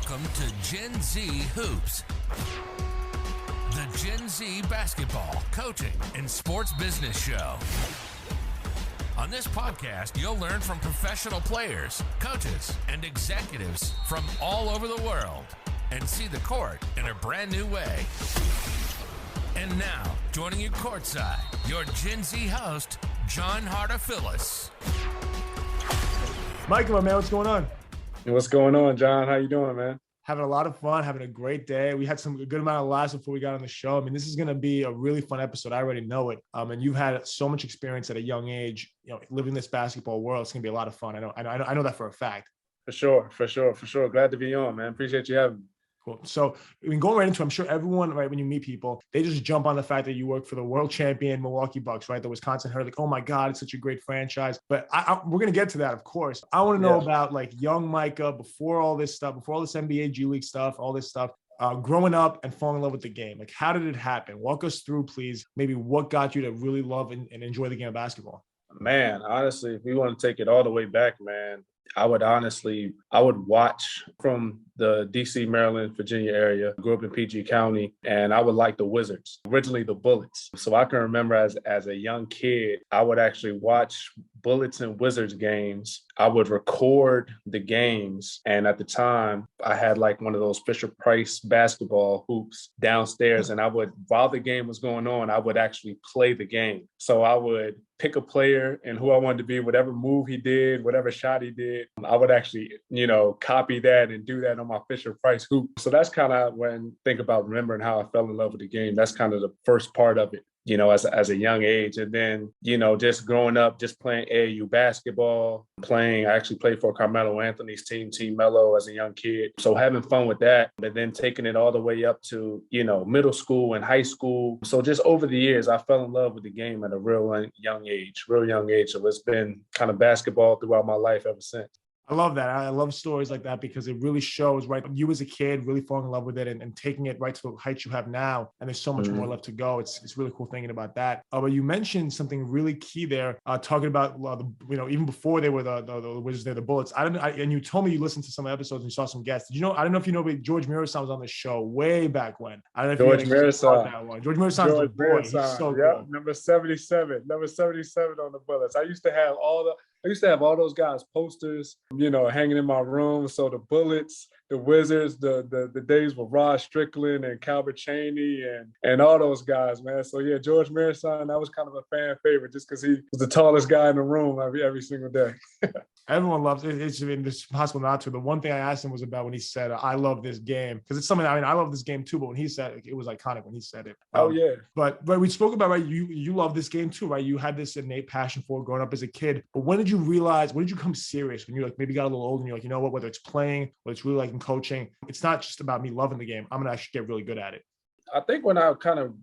Welcome to Gen Z Hoops, the Gen Z basketball, coaching, and sports business show. On this podcast, you'll learn from professional players, coaches, and executives from all over the world and see the court in a brand new way. And now, joining you courtside, your Gen Z host, John Hartophilus. Micah, my man, what's going on? What's going on, John? How you doing, man? Having a lot of fun, having a great day. We had a good amount of laughs before we got on the show. I mean, this is going to be a really fun episode. I already know it. And you've had so much experience at a young age, living this basketball world. It's going to be a lot of fun. I know that for a fact. For sure. Glad to be on, man. Appreciate you having me. Cool. So we can go right into it. I'm sure everyone, right, when you meet people, they just jump on the fact that you work for the world champion Milwaukee Bucks, right? The Wisconsin Herd, like, oh my God, it's such a great franchise. But we're going to get to that, of course. I want to know about like young Micah before all this stuff, before all this NBA G League stuff, all this stuff, growing up and falling in love with the game. Like, how did it happen? Walk us through, please, maybe what got you to really love and enjoy the game of basketball. Man, honestly, if we want to take it all the way back, man, I would watch from the DC, Maryland, Virginia area. Grew up in PG County, and I would like the Wizards, originally the Bullets. So I can remember as a young kid, I would actually watch Bullets and Wizards games. I would record the games. And at the time, I had like one of those Fisher-Price basketball hoops downstairs. And while the game was going on, I would actually play the game. So I would pick a player and who I wanted to be, whatever move he did, whatever shot he did, I would actually, copy that and do that on my Fisher-Price hoop. So that's kind of when think about remembering how I fell in love with the game. That's kind of the first part of it, as a young age. And then, just growing up, just playing AAU basketball, I actually played for Carmelo Anthony's team, Team Mello, as a young kid. So having fun with that, but then taking it all the way up to, middle school and high school. So just over the years, I fell in love with the game at a real young age. So it's been kind of basketball throughout my life ever since. I love that. I love stories like that because it really shows, right, you as a kid really falling in love with it and taking it right to the heights you have now. And there's so much more left to go. It's really cool thinking about that. But you mentioned something really key there, talking about, even before they were the Wizards, they're the Bullets. And you told me you listened to some episodes and you saw some guests. Did you know? I don't know if you know, but George Mirasan was on the show way back when. I don't know if George Mirasan. George Mirasan's the boy. He's so cool. Number 77 on the Bullets. I used to have all those guys' posters, hanging in my room. So the Bullets, the Wizards, the days with Rod Strickland and Calbert Chaney and all those guys, man. So yeah, George Mirasan, that was kind of a fan favorite just because he was the tallest guy in the room every single day. Everyone loves it. It's impossible not to. The one thing I asked him was about when he said, I love this game. Because it's something, I love this game too, but when he said it was iconic when he said it. Oh, yeah. But we spoke about, right, you love this game too, right? You had this innate passion for it growing up as a kid. But when did you become serious? When you maybe got a little older and you're like, you know what, whether it's playing, whether it's really like in coaching, it's not just about me loving the game. I'm going to actually get really good at it. I think when I kind of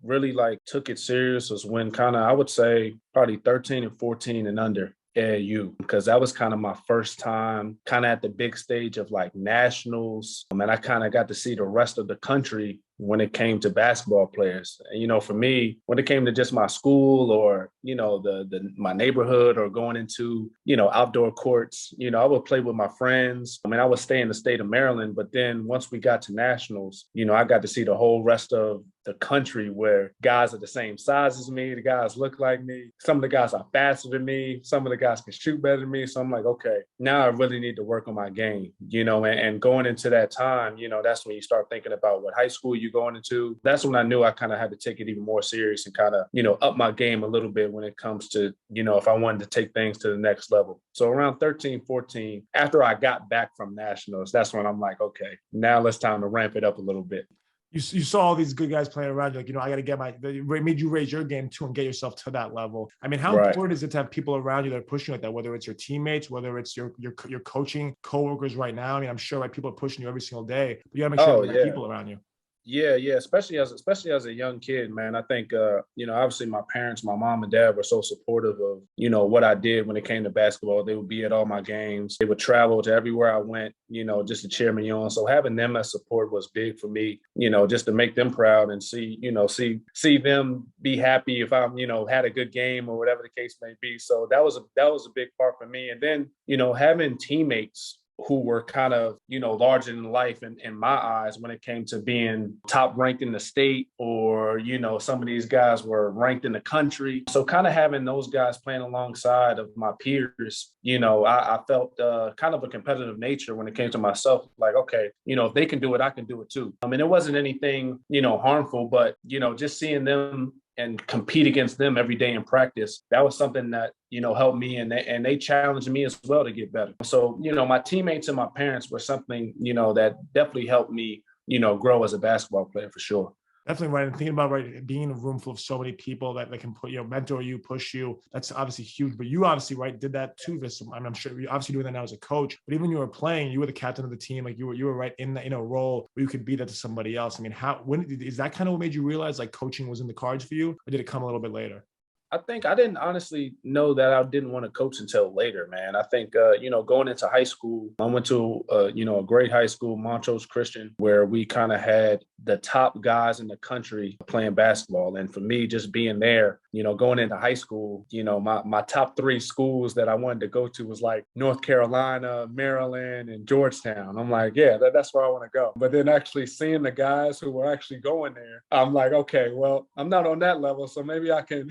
really took it serious was when I would say probably 13 and 14 and under. AAU, because that was kind of my first time kind of at the big stage of like nationals. And I kind of got to see the rest of the country when it came to basketball players. And, for me, when it came to just my school or, my neighborhood or going into, outdoor courts, I would play with my friends. I would stay in the state of Maryland. But then once we got to nationals, I got to see the whole rest of the country where guys are the same size as me. The guys look like me. Some of the guys are faster than me. Some of the guys can shoot better than me. So I'm like, okay, now I really need to work on my game, and going into that time, that's when you start thinking about what high school you're going into. That's when I knew I kind of had to take it even more serious and kind of, up my game a little bit when it comes to, if I wanted to take things to the next level. So around 13, 14, after I got back from nationals, that's when I'm like, okay, now it's time to ramp it up a little bit. You saw all these good guys playing around. You're like, I got to get made you raise your game too and get yourself to that level. I mean, how important is it to have people around you that are pushing like that, whether it's your teammates, whether it's your coaching coworkers right now? I mean, I'm sure people are pushing you every single day, but you got to make sure you have people around you. Yeah. Especially as a young kid, man. I think, obviously my parents, my mom and dad were so supportive of, what I did when it came to basketball. They would be at all my games. They would travel to everywhere I went, just to cheer me on. So having them as support was big for me, just to make them proud and see them be happy if I'm, had a good game or whatever the case may be. So that was a big part for me. And then, having teammates who were kind of, larger than life in my eyes when it came to being top ranked in the state, or, some of these guys were ranked in the country. So kind of having those guys playing alongside of my peers, I felt kind of a competitive nature when it came to myself. Like, okay, if they can do it, I can do it too. I mean, it wasn't anything, harmful, but, just seeing them and compete against them every day in practice, that was something that, helped me, and they challenged me as well to get better. So, my teammates and my parents were something, that definitely helped me, grow as a basketball player for sure. Definitely right. And thinking about being in a room full of so many people that can put, mentor you, push you. That's obviously huge. But you obviously, did that too. I'm sure you're obviously doing that now as a coach. But even when you were playing, you were the captain of the team. Like you were right in a role where you could be that to somebody else. I mean, when is that kind of what made you realize like coaching was in the cards for you, or did it come a little bit later? I think I didn't honestly know that I didn't want to coach until later, man. I think, going into high school, I went to, a great high school, Montrose Christian, where we kind of had the top guys in the country playing basketball. And for me, just being there, going into high school, my top three schools that I wanted to go to was like North Carolina, Maryland, and Georgetown. I'm like, yeah, that's where I want to go. But then actually seeing the guys who were actually going there, I'm like, okay, well, I'm not on that level, so maybe I can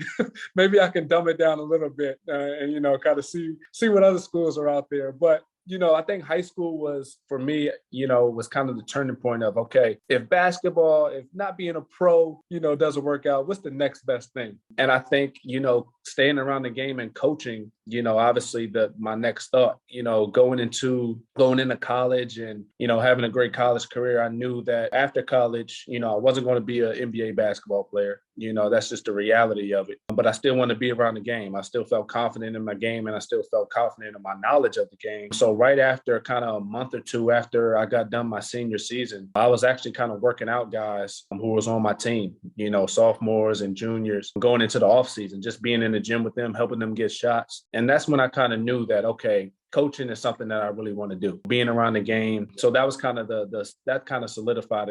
maybe I can dumb it down a little bit and kind of see what other schools are out there. But I think high school was, for me, was kind of the turning point of, okay, if not being a pro, doesn't work out, what's the next best thing? And I think, staying around the game and coaching, obviously my next thought, going into college and, having a great college career, I knew that after college, I wasn't going to be an NBA basketball player. That's just the reality of it. But I still wanted to be around the game. I still felt confident in my game, and I still felt confident in my knowledge of the game. So right after kind of a month or two after I got done my senior season, I was actually kind of working out guys who was on my team, sophomores and juniors, going into the off season, just being in the gym with them, helping them get shots. And that's when I kind of knew that, okay, coaching is something that I really want to do, being around the game. So that was kind of that kind of solidified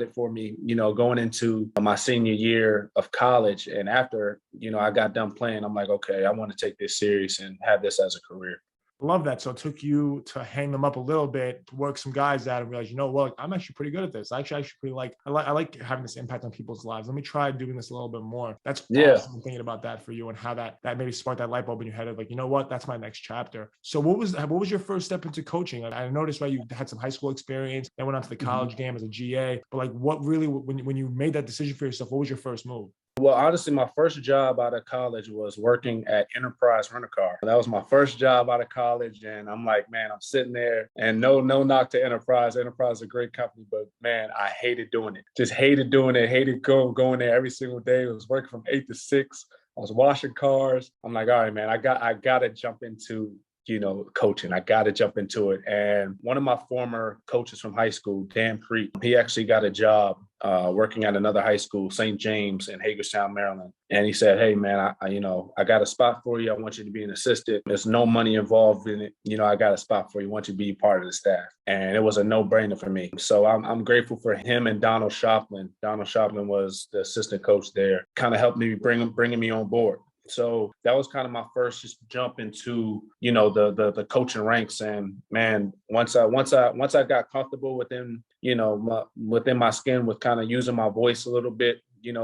it for me, going into my senior year of college. And after, I got done playing, I'm like, okay, I want to take this serious and have this as a career. Love that. So it took you to hang them up a little bit, to work some guys out and realize, I'm actually pretty good at this. I actually pretty I like having this impact on people's lives. Let me try doing this a little bit more. That's awesome thinking about that for you and how that maybe sparked that light bulb in your head of like, that's my next chapter. So what was your first step into coaching? I noticed, you had some high school experience, then went on to the college game as a GA, but like what really, when you made that decision for yourself, what was your first move? Well, honestly, my first job out of college was working at Enterprise Rent-A-Car. That was my first job out of college. And I'm like, man, I'm sitting there, and no knock to Enterprise. Enterprise is a great company, but man, I hated doing it. Just hated doing it. Hated going there every single day. It was working from 8 to 6. I was washing cars. I'm like, all right, man, I got to jump into coaching. I got to jump into it. And one of my former coaches from high school, Dan Preet, he actually got a job working at another high school, St. James in Hagerstown, Maryland. And he said, hey, man, I got a spot for you. I want you to be an assistant. There's no money involved in it. I got a spot for you. I want you to be part of the staff. And it was a no-brainer for me. So I'm grateful for him and Donald Shoplin. Donald Shoplin was the assistant coach there, kind of helped me bringing me on board. So that was kind of my first just jump into, the coaching ranks. And man, once I got comfortable within my skin with kind of using my voice a little bit,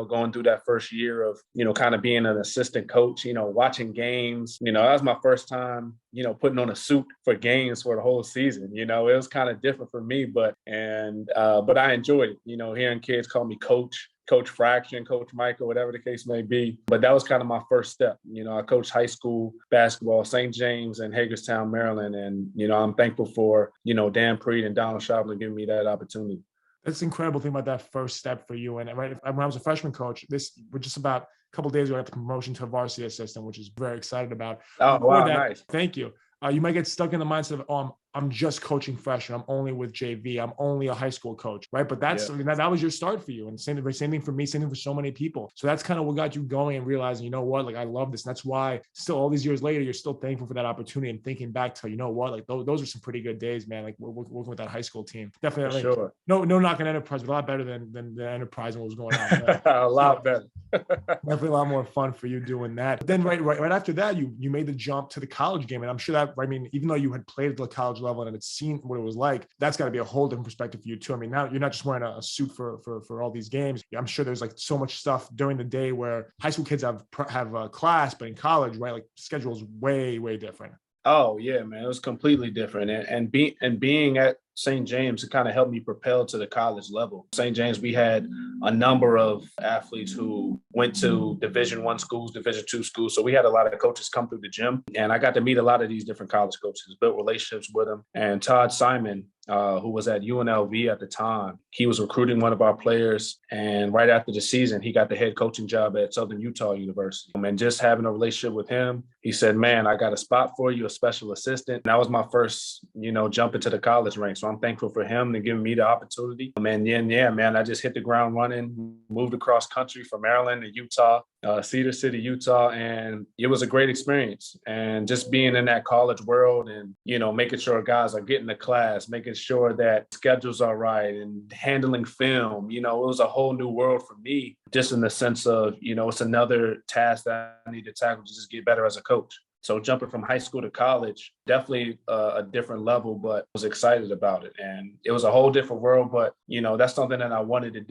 going through that first year of, kind of being an assistant coach, watching games, that was my first time, putting on a suit for games for the whole season. It was kind of different for me, but I enjoyed it, hearing kids call me Coach Fraction, Coach Micah, whatever the case may be. But that was kind of my first step. I coached high school basketball, St. James and Hagerstown, Maryland. And, I'm thankful for, Dan Preet and Donald Shoplin giving me that opportunity. That's incredible thing about that first step for you. And when I was a freshman coach, we're just about a couple of days ago, I got the promotion to varsity assistant, which is very excited about. Oh, wow, nice. Thank you. You might get stuck in the mindset of, I'm just coaching freshmen. I'm only with JV. I'm only a high school coach, right? But that was your start for you. And same thing for me, same thing for so many people. So that's kind of what got you going and realizing, like, I love this. And that's why still all these years later, you're still thankful for that opportunity and thinking back to, like those are some pretty good days, man. Like working with that high school team. Definitely. Sure. No knocking Enterprise, but a lot better than the Enterprise and what was going on. Right? A lot better. Definitely a lot more fun for you doing that. But then right after that, you made the jump to the college game. And I'm sure that, even though you had played the college college level and had seen what it was like, that's got to be a whole different perspective for you too. I mean, now you're not just wearing a suit for all these games. I'm sure there's like so much stuff during the day where high school kids have a class, but in college, right, like schedule's way, way different. Oh yeah, man, it was completely different. And being at St. James, it kind of helped me propel to the college level. St. James, we had a number of athletes who went to Division I schools, Division II schools. So we had a lot of coaches come through the gym, and I got to meet a lot of these different college coaches, built relationships with them. And Todd Simon, who was at UNLV at the time, he was recruiting one of our players. And right after the season, he got the head coaching job at Southern Utah University. And just having a relationship with him, he said, man, I got a spot for you, a special assistant. And that was my first, jump into the college ranks. So I'm thankful for him to give me the opportunity. And then, yeah, man, I just hit the ground running, moved across country from Maryland to Utah, Cedar City, Utah. And it was a great experience. And just being in that college world and, making sure guys are getting to class, making sure that schedules are right and handling film, it was a whole new world for me, just in the sense of, it's another task that I need to tackle to just get better as a coach. So jumping from high school to college, definitely a different level, but I was excited about it. And it was a whole different world, but, that's something that I wanted to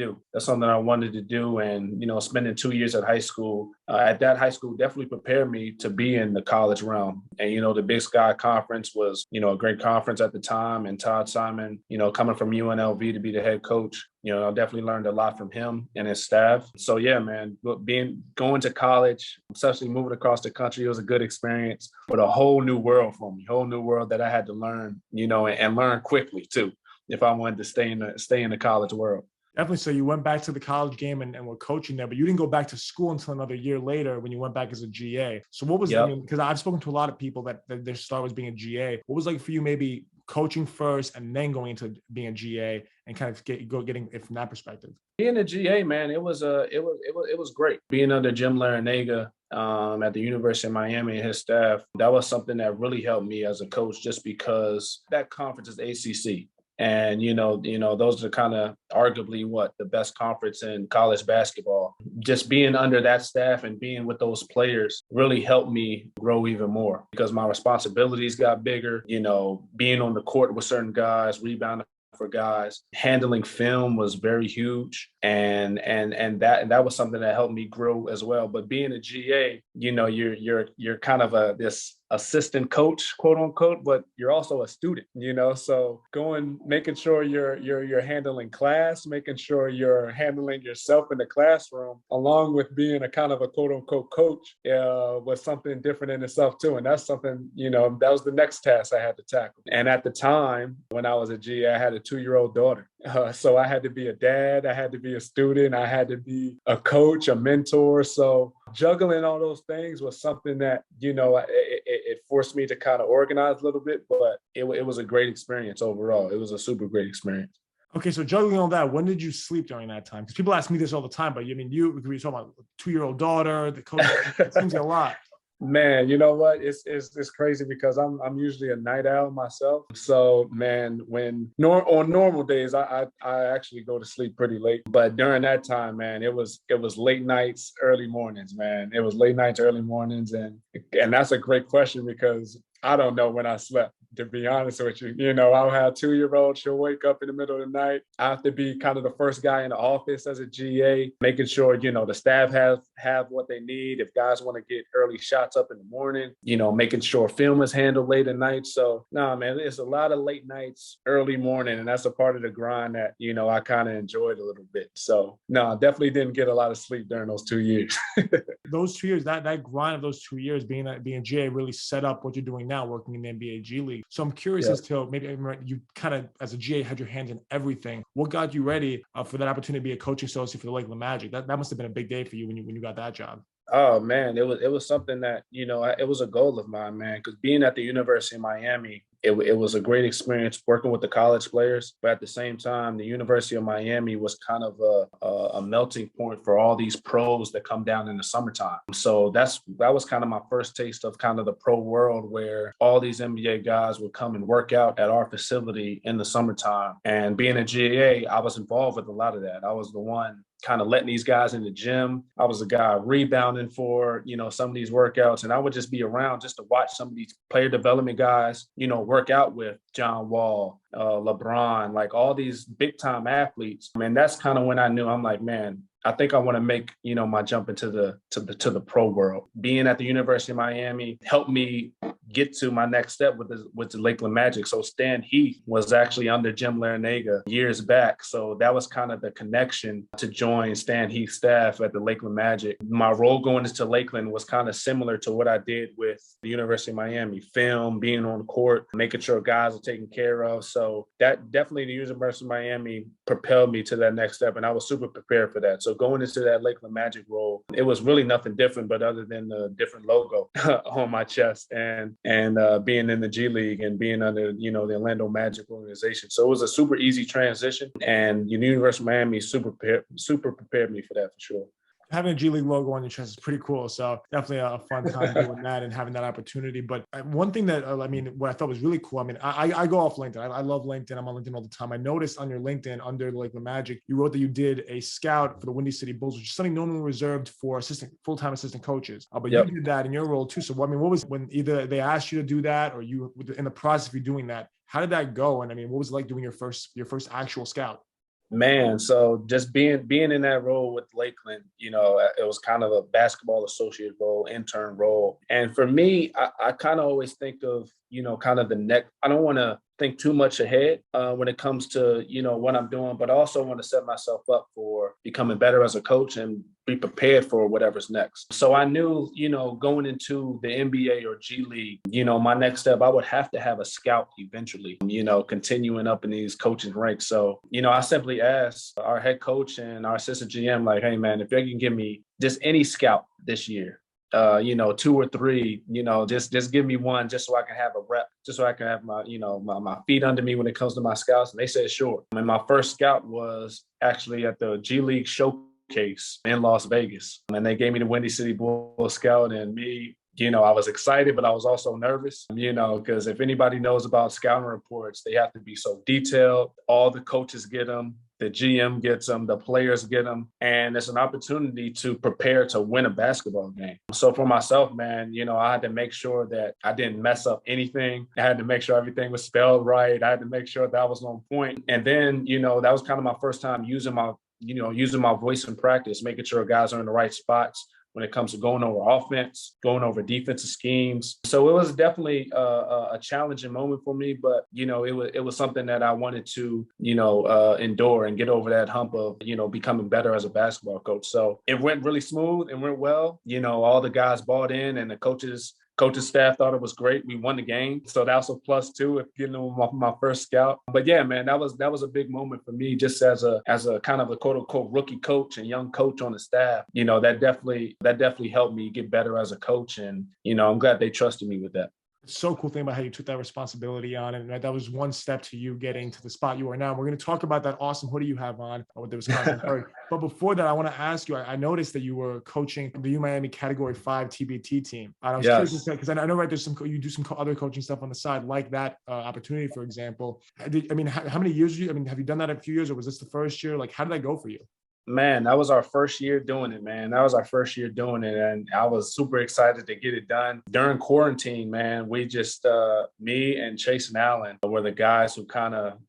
do. And, spending 2 years at high school, at that high school definitely prepared me to be in the college realm. And, the Big Sky Conference was, a great conference at the time. And Todd Simon, coming from UNLV to be the head coach, I definitely learned a lot from him and his staff. So yeah, man, going to college, especially moving across the country, it was a good experience, but a whole new world for me, whole new world that I had to learn, and learn quickly too, if I wanted to stay in the college world. Definitely. So you went back to the college game and were coaching there, but you didn't go back to school until another year later when you went back as a GA. So what was, because I've spoken to a lot of people that their start was being a GA. What was like for you, maybe coaching first and then going into being a GA and kind of getting it from that perspective? Being a GA, man, it was great. Being under Jim Larinaga at the University of Miami and his staff, that was something that really helped me as a coach, just because that conference is ACC. And, those are kind of arguably the best conference in college basketball. Just being under that staff and being with those players really helped me grow even more, because my responsibilities got bigger, being on the court with certain guys, rebounding for guys, handling film was very huge. And that was something that helped me grow as well. But being a GA, you're kind of this assistant coach, quote unquote, but you're also a student, so making sure you're handling class, making sure you're handling yourself in the classroom, along with being a kind of a quote unquote coach, was something different in itself too. And that's something, that was the next task I had to tackle. And at the time when I was a GA, I had a 2-year-old daughter. So I had to be a dad, I had to be a student, I had to be a coach, a mentor. So juggling all those things was something that, it forced me to kind of organize a little bit, but it was a great experience overall. It was a super great experience. Okay, so juggling all that, when did you sleep during that time? Because people ask me this all the time, but you talking about a 2-year-old daughter, the coach, it seems a lot. Man, you know what? It's crazy because I'm usually a night owl myself. So, man, on normal days, I actually go to sleep pretty late. But during that time, man, it was late nights, early mornings, man. It was late nights, early mornings, and that's a great question because I don't know when I slept, to be honest with you. I'll have a 2-year-old, she'll wake up in the middle of the night. I have to be kind of the first guy in the office as a GA, making sure, the staff have what they need. If guys want to get early shots up in the morning, making sure film is handled late at night. So, man, it's a lot of late nights, early morning, and that's a part of the grind that, I kind of enjoyed a little bit. So, no, I definitely didn't get a lot of sleep during those 2 years. Those 2 years, that grind of those 2 years being GA really set up what you're doing now, working in the NBA G League. So I'm curious as to maybe you kind of, as a GA, had your hands in everything. What got you ready for that opportunity to be a coaching associate for the Lakeland Magic? That must have been a big day for you when you got that job. Oh man, it was something that, it was a goal of mine, man, because being at the University of Miami, it was a great experience working with the college players. But at the same time, the University of Miami was kind of a melting point for all these pros that come down in the summertime. So that was kind of my first taste of kind of the pro world, where all these NBA guys would come and work out at our facility in the summertime. And being a GA, I was involved with a lot of that. I was the one kind of letting these guys in the gym. I was a guy rebounding for, some of these workouts. And I would just be around just to watch some of these player development guys, work out with John Wall, LeBron, like all these big time athletes. And that's kind of when I knew, I'm like, man, I think I want to make, my jump into the pro world. Being at the University of Miami helped me get to my next step with the Lakeland Magic. So Stan Heath was actually under Jim Larinaga years back. So that was kind of the connection to join Stan Heath's staff at the Lakeland Magic. My role going into Lakeland was kind of similar to what I did with the University of Miami: film, being on court, making sure guys are taken care of. So that definitely, the University of Miami propelled me to that next step. And I was super prepared for that. So going into that Lakeland Magic role, it was really nothing different, but other than the different logo on my chest and being in the G League and being under, the Orlando Magic organization. So it was a super easy transition, and the University of Miami super prepared me for that for sure. Having a G League logo on your chest is pretty cool. So definitely a fun time doing that and having that opportunity. But one thing that, what I thought was really cool, I go off LinkedIn. I love LinkedIn. I'm on LinkedIn all the time. I noticed on your LinkedIn under the Lakeland Magic, you wrote that you did a scout for the Windy City Bulls, which is something normally reserved for full-time assistant coaches. But You did that in your role too. So, what was when either they asked you to do that or you, in the process of you doing that, how did that go? And what was it like doing your first actual scout? Man, so just being in that role with Lakeland, it was kind of a basketball associate role, intern role. And for me, I kind of always think of, kind of the next. I don't want to think too much ahead when it comes to, what I'm doing, but I also want to set myself up for becoming better as a coach and be prepared for whatever's next. So I knew, going into the NBA or G League, my next step, I would have to have a scout eventually, continuing up in these coaching ranks. So, I simply asked our head coach and our assistant GM, like, hey, man, if you can give me just any scout this year, 2 or 3, just give me one just so I can have a rep, just so I can have my, my feet under me when it comes to my scouts. And they said, sure. And my first scout was actually at the G League Showcase in Las Vegas. And they gave me the Windy City Bulls scout, and me, I was excited, but I was also nervous, because if anybody knows about scouting reports, they have to be so detailed. All the coaches get them. The GM gets them, the players get them, and it's an opportunity to prepare to win a basketball game. So for myself, man, I had to make sure that I didn't mess up anything. I had to make sure everything was spelled right. I had to make sure that I was on point. And then, that was kind of my first time using my voice in practice, making sure guys are in the right spots when it comes to going over offense, going over defensive schemes. So it was definitely a challenging moment for me, but, it was something that I wanted to, endure and get over that hump of, becoming better as a basketball coach. So it went really smooth and went well. All the guys bought in, and the coaches staff thought it was great. We won the game. So that was a plus too, if my first scout. But yeah, man, that was a big moment for me, just as a kind of a quote unquote rookie coach and young coach on the staff. That definitely helped me get better as a coach. And, I'm glad they trusted me with that. So cool thing about how you took that responsibility on, and that was one step to you getting to the spot you are now. We're going to talk about that awesome hoodie you have on with the Wisconsin Herd. But before that, I want to ask you, I noticed that you were coaching the U Miami Category 5 TBT team. And I was curious, because I know, right, you do some other coaching stuff on the side, like that opportunity, for example. How many years have you done that a few years, or was this the first year? Like, how did that go for you? Man, that was our first year doing it, man. That was our first year doing it. And I was super excited to get it done. During quarantine, man, we just, me and Chase and Allen were the guys who kind of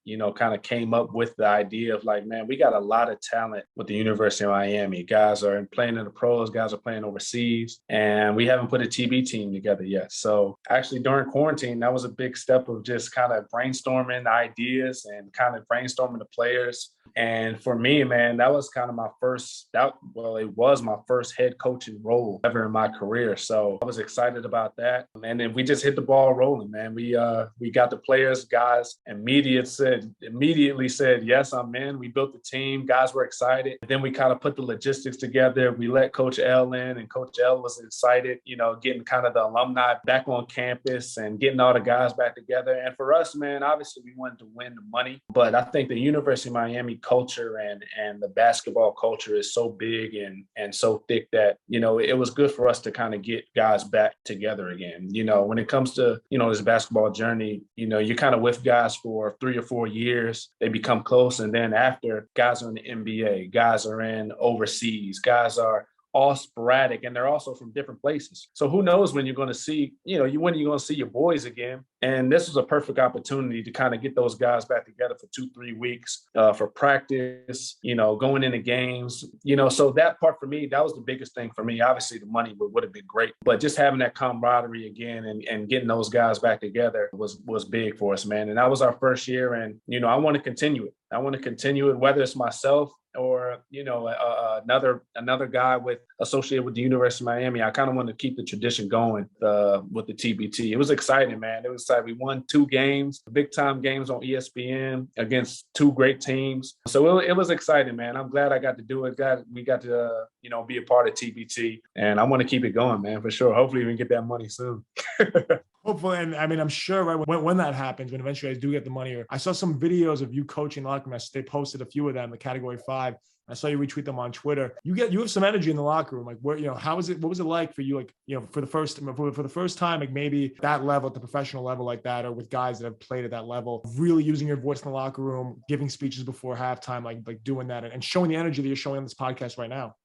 came up with the idea of like, man, we got a lot of talent with the University of Miami. Guys are playing in the pros, guys are playing overseas, and we haven't put a TB team together yet. So actually during quarantine, that was a big step of just kind of brainstorming ideas and kind of brainstorming the players. And for me, man, that was kind of it was my first head coaching role ever in my career. So I was excited about that. And then we just hit the ball rolling, man. We got the players, guys immediately said, yes, I'm in. We built the team. Guys were excited. Then we kind of put the logistics together. We let Coach L in, and Coach L was excited, getting kind of the alumni back on campus and getting all the guys back together. And for us, man, obviously we wanted to win the money, but I think the University of Miami culture and the basketball culture is so big and so thick that, it was good for us to kind of get guys back together again. When it comes to, this basketball journey, you're kind of with guys for 3 or 4 years, they become close. And then after, guys are in the NBA, guys are in overseas, guys are all sporadic, and they're also from different places. So who knows when you're going to see, when you're going to see your boys again. And this was a perfect opportunity to kind of get those guys back together for 2-3 weeks for practice, going into games, so that part for me, that was the biggest thing for me. Obviously the money would have been great, but just having that camaraderie again and getting those guys back together was big for us, man. And that was our first year. And, I want to continue it. I want to continue it, whether it's myself or, another guy associated with the University of Miami. I kind of want to keep the tradition going with the TBT. It was exciting, man. It was exciting. We won 2 games, big time games on ESPN against 2 great teams. So it was exciting, man. I'm glad I got to do it. We got to, be a part of TBT, and I want to keep it going, man, for sure. Hopefully we can get that money soon. Hopefully, and I mean, I'm sure right when that happens, when eventually you guys do get the money, or I saw some videos of you coaching locker room. They posted a few of them, the Category 5. I saw you retweet them on Twitter. You have some energy in the locker room. Like, where, how was it? What was it like for you? Like, for the first time, like maybe that level, at the professional level like that, or with guys that have played at that level, really using your voice in the locker room, giving speeches before halftime, like doing that and showing the energy that you're showing on this podcast right now.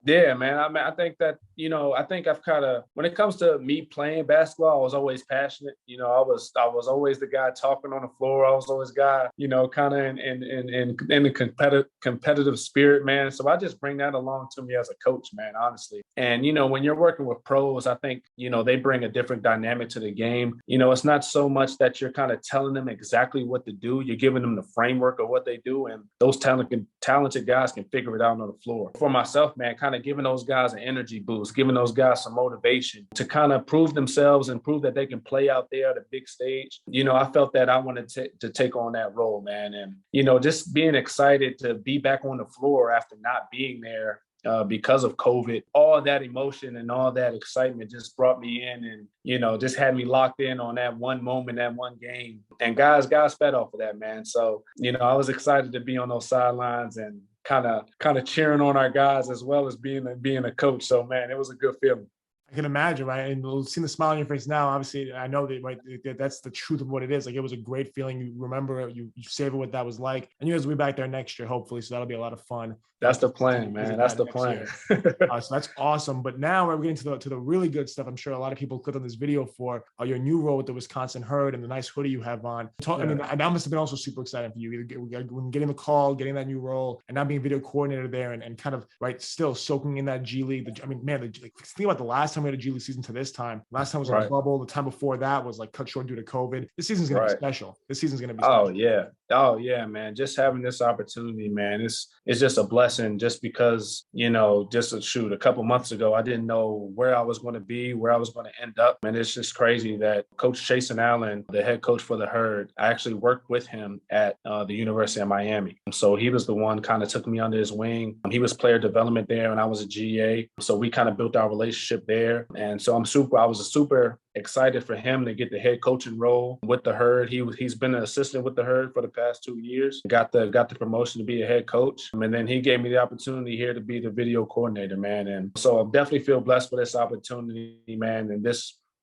Yeah, man. I mean, I think that, I think I've kind of, when it comes to me playing basketball, I was always passionate. I was always the guy talking on the floor. I was always the guy, kind of in the competitive spirit, man. So I just bring that along to me as a coach, man, honestly. And, when you're working with pros, I think, they bring a different dynamic to the game. It's not so much that you're kind of telling them exactly what to do. You're giving them the framework of what they do. And those talented guys can figure it out on the floor. For myself, man, kind of giving those guys an energy boost, giving those guys some motivation to kind of prove themselves and prove that they can play out there at a big stage. I felt that I wanted to take on that role, man. And, just being excited to be back on the floor after not being there because of COVID, all that emotion and all that excitement just brought me in and, just had me locked in on that one moment, that one game. And guys fed off of that, man. So, I was excited to be on those sidelines and kind of cheering on our guys as well as being a coach. So, man, it was a good feeling. I can imagine, right? And seeing the smile on your face now, obviously, I know that, right, that's the truth of what it is. Like, it was a great feeling. You remember it, you savor what that was like. And you guys will be back there next year, hopefully. So that'll be a lot of fun. That's the plan, man. That's the plan. So that's awesome. But now we're getting to the really good stuff. I'm sure a lot of people clicked on this video for your new role with the Wisconsin Herd and the nice hoodie you have on. I mean, that must have been also super exciting for you. Getting the call, getting that new role, and now being video coordinator there and kind of, right, still soaking in that G League. I mean, man, think about the last time we had a G League season to this time. Last time was like a bubble. The time before that was like cut short due to COVID. This season's going to be special. This season's going to be special. Oh, yeah, man. Just having this opportunity, man, it's just a blessing just because, a couple months ago, I didn't know where I was going to be, where I was going to end up. And it's just crazy that Coach Chasen Allen, the head coach for the Herd, I actually worked with him at the University of Miami. So he was the one kind of took me under his wing. He was player development there and I was a GA. So we kind of built our relationship there. And so I was super excited for him to get the head coaching role with the Herd. He's been an assistant with the Herd for the past 2 years. Got the promotion to be a head coach. And then he gave me the opportunity here to be the video coordinator, man. And so I definitely feel blessed for this opportunity, man. And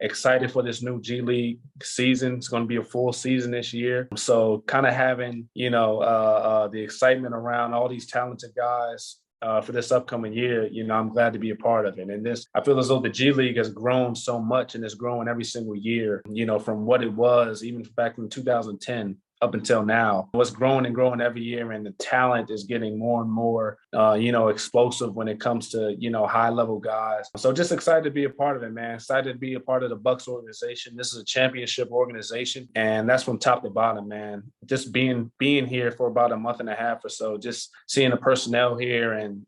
excited for this new G League season. It's going to be a full season this year. So kind of having, the excitement around all these talented guys for this upcoming year, I'm glad to be a part of it. And I feel as though the G League has grown so much and is growing every single year, from what it was, even back in 2010 up until now. It's growing and growing every year, and the talent is getting more and more, explosive when it comes to, high level guys. So just excited to be a part of it, man. Excited to be a part of the Bucks organization. This is a championship organization, and that's from top to bottom, man. Just being here for about a month and a half or so, just seeing the personnel here and,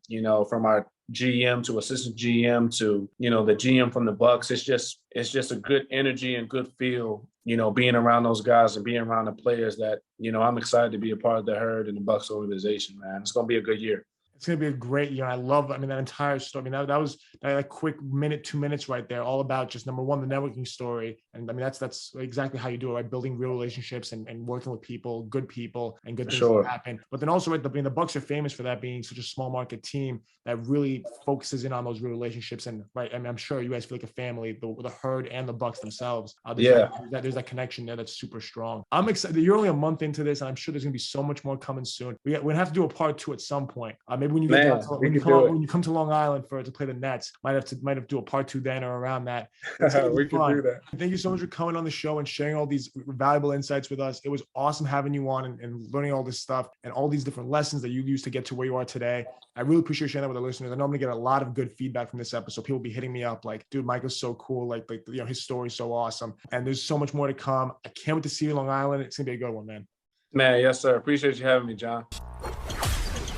from our GM to assistant GM to, the GM from the Bucks. It's just a good energy and good feel, being around those guys and being around the players that, I'm excited to be a part of the Herd and the Bucks organization, man. It's going to be a good year. It's going to be a great year. I love, that entire story. That was that quick minute, 2 minutes right there, all about just number one, the networking story. And that's exactly how you do it, right? Building real relationships and working with people, good and good things that happen. But then also, right, the Bucks are famous for that, being such a small market team that really focuses in on those real relationships. And right, I'm sure you guys feel like a family, the Herd and the Bucks themselves. There's that connection there that's super strong. I'm excited. You're only a month into this, and I'm sure there's going to be so much more coming soon. We're going to have to do a part 2 at some point. Maybe Maybe when you get down to, when you come to Long Island to play the Nets, might have to do a part 2 then or around that. We can do that. Thank you so much for coming on the show and sharing all these valuable insights with us. It was awesome having you on and learning all this stuff and all these different lessons that you used to get to where you are today. I really appreciate sharing that with the listeners. I know I'm gonna get a lot of good feedback from this episode. People will be hitting me up like, dude, Micah's so cool. Like his story's so awesome. And there's so much more to come. I can't wait to see you in Long Island. It's gonna be a good one, man. Man, yes, sir. Appreciate you having me, John.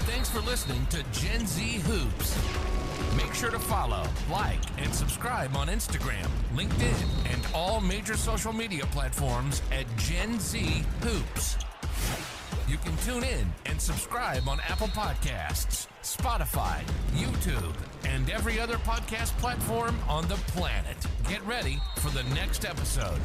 Thanks for listening to Gen Z Hoops. Make sure to follow, like, and subscribe on Instagram, LinkedIn, and all major social media platforms at Gen Z Hoops. You can tune in and subscribe on Apple Podcasts, Spotify, YouTube, and every other podcast platform on the planet. Get ready for the next episode.